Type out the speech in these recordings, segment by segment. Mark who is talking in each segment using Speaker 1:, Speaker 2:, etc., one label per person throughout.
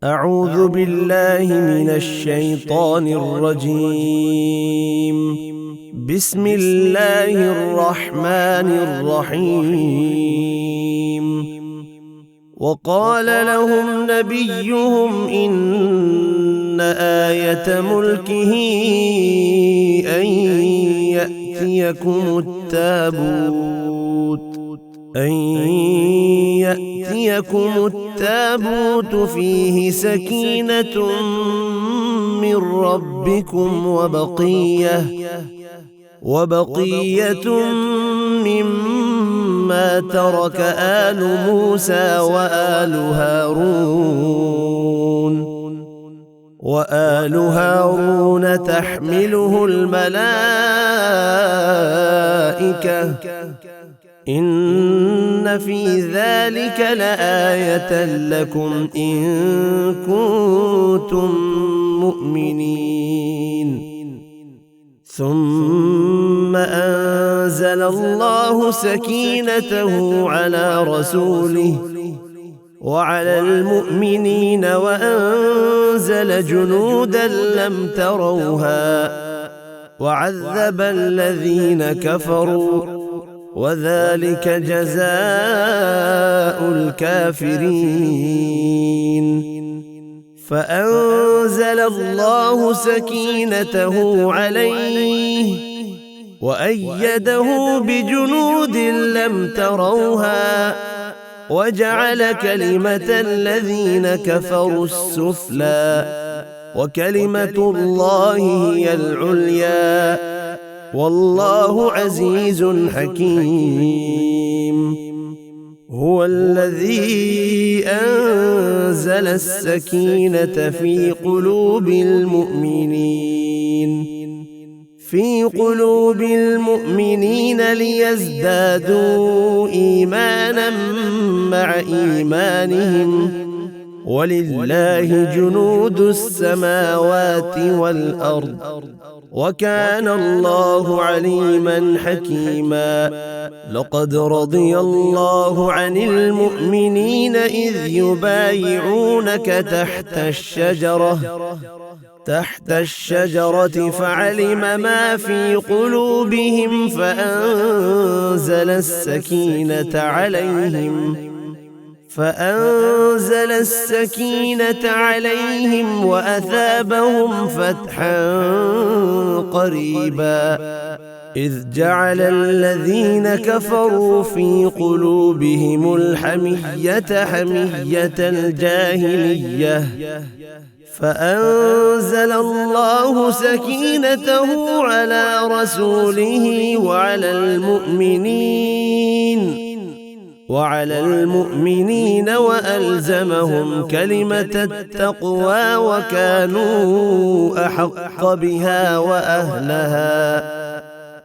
Speaker 1: أعوذ بالله من الشيطان الرجيم. بسم الله الرحمن الرحيم. وقال لهم نبيهم إن آية ملكه أن يأتيكم التابوت فيه سكينة من ربكم وبقية مما ترك آل موسى وآل هارون تحمله الملائكة إن في ذلك لآية لكم إن كنتم مؤمنين. ثم أنزل الله سكينته على رسوله وعلى المؤمنين وأنزل جنودا لم تروها وعذب الذين كفروا وذلك جزاء الكافرين. فأنزل الله سكينته عليه وأيده بجنود لم تروها وجعل كلمة الذين كفروا السفلى وكلمة الله هي العليا والله عزيز حكيم. هو الذي أنزل السكينة في قلوب المؤمنين ليزدادوا إيمانا مع إيمانهم ولله جنود السماوات والأرض وكان الله عليما حكيما. لقد رضي الله عن المؤمنين إذ يبايعونك تحت الشجرة فعلم ما في قلوبهم فأنزل السكينة عليهم وأثابهم فتحا قريبا. إذ جعل الذين كفروا في قلوبهم الحمية حمية الجاهلية فأنزل الله سكينته على رسوله وعلى المؤمنين وألزمهم كلمة التقوى وكانوا أحق بها وأهلها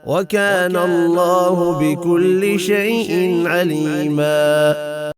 Speaker 1: وكان الله بكل شيء عليما.